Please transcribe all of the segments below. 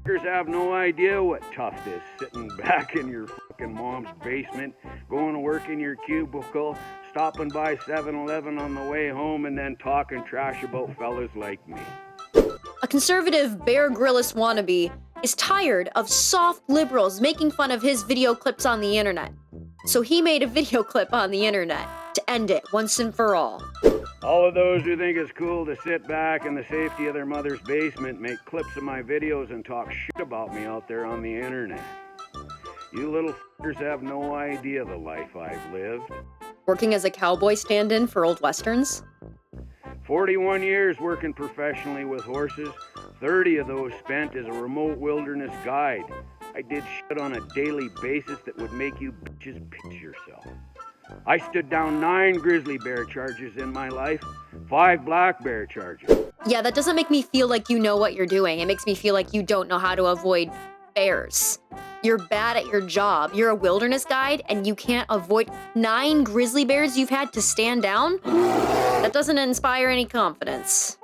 fuckers have no idea what tough is, sitting back in your fucking mom's basement, going to work in your cubicle, stopping by 7-Eleven on the way home, and then talking trash about fellas like me. A conservative Bear Grylls wannabe is tired of soft liberals making fun of his video clips on the internet. So he made a video clip on the internet to end it once and for all. All of those who think it's cool to sit back in the safety of their mother's basement, make clips of my videos, and talk shit about me out there on the internet. You little fuckers have no idea the life I've lived. Working as a cowboy stand-in for old westerns? 41 years working professionally with horses, 30 of those spent as a remote wilderness guide. I did shit on a daily basis that would make you bitches piss yourself. I stood down 9 grizzly bear charges in my life, 5 black bear charges. Yeah, that doesn't make me feel like you know what you're doing. It makes me feel like you don't know how to avoid bears. You're bad at your job. You're a wilderness guide and you can't avoid 9 grizzly bears you've had to stand down? That doesn't inspire any confidence.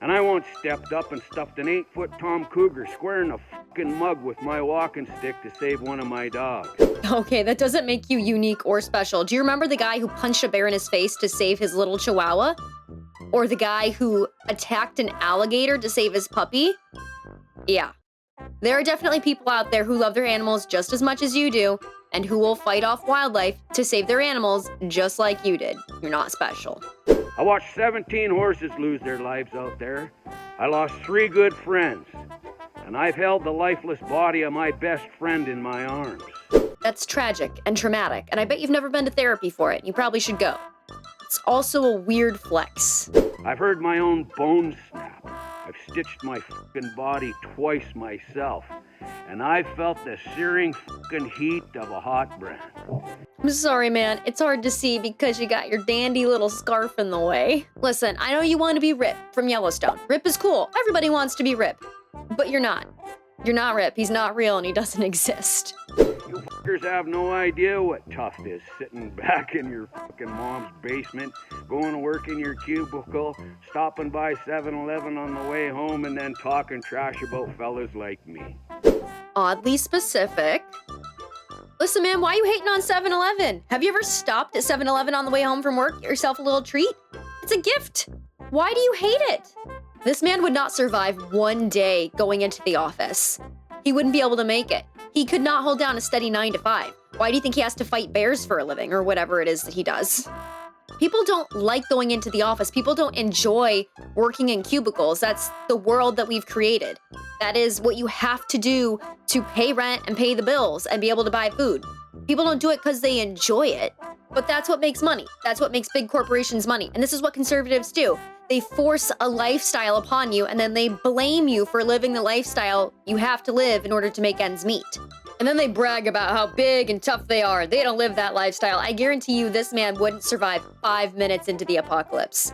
And I once stepped up and stuffed an 8-foot Tom Cougar square in a fucking mug with my walking stick to save one of my dogs. Okay, that doesn't make you unique or special. Do you remember the guy who punched a bear in his face to save his little chihuahua? Or the guy who attacked an alligator to save his puppy? Yeah. There are definitely people out there who love their animals just as much as you do, and who will fight off wildlife to save their animals just like you did. You're not special. I watched 17 horses lose their lives out there. I lost 3 good friends. And I've held the lifeless body of my best friend in my arms. That's tragic and traumatic, and I bet you've never been to therapy for it, and you probably should go. It's also a weird flex. I've heard my own bones snap. I've stitched my fucking body twice myself. And I've felt the searing fucking heat of a hot brand. I'm sorry, man. It's hard to see because you got your dandy little scarf in the way. Listen, I know you want to be Rip from Yellowstone. Rip is cool. Everybody wants to be Rip. But you're not. You're not Rip. He's not real and he doesn't exist. You fuckers have no idea what tough is, sitting back in your fucking mom's basement, going to work in your cubicle, stopping by 7-Eleven on the way home, and then talking trash about fellas like me. Oddly specific. Listen, man, why are you hating on 7-Eleven? Have you ever stopped at 7-Eleven on the way home from work, get yourself a little treat? It's a gift. Why do you hate it? This man would not survive one day going into the office. He wouldn't be able to make it. He could not hold down a steady 9 to 5. Why do you think he has to fight bears for a living, or whatever it is that he does? People don't like going into the office. People don't enjoy working in cubicles. That's the world that we've created. That is what you have to do to pay rent and pay the bills and be able to buy food. People don't do it because they enjoy it, but that's what makes money. That's what makes big corporations money. And this is what conservatives do. They force a lifestyle upon you and then they blame you for living the lifestyle you have to live in order to make ends meet. And then they brag about how big and tough they are. They don't live that lifestyle. I guarantee you this man wouldn't survive 5 minutes into the apocalypse.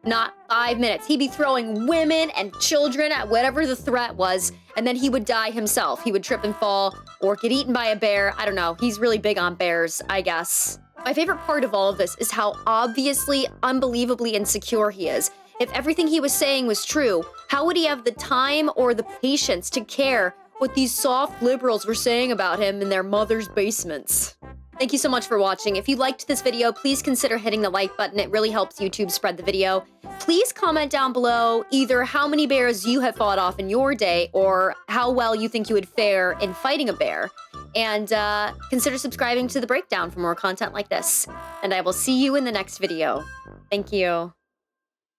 Not 5 minutes. He'd be throwing women and children at whatever the threat was, and then he would die himself. He would trip and fall or get eaten by a bear. I don't know. He's really big on bears, I guess. My favorite part of all of this is how obviously, unbelievably insecure he is. If everything he was saying was true, how would he have the time or the patience to care what these soft liberals were saying about him in their mother's basements? Thank you so much for watching. If you liked this video, please consider hitting the like button. It really helps YouTube spread the video. Please comment down below either how many bears you have fought off in your day or how well you think you would fare in fighting a bear. And consider subscribing to The Breakdown for more content like this. And I will see you in the next video. Thank you.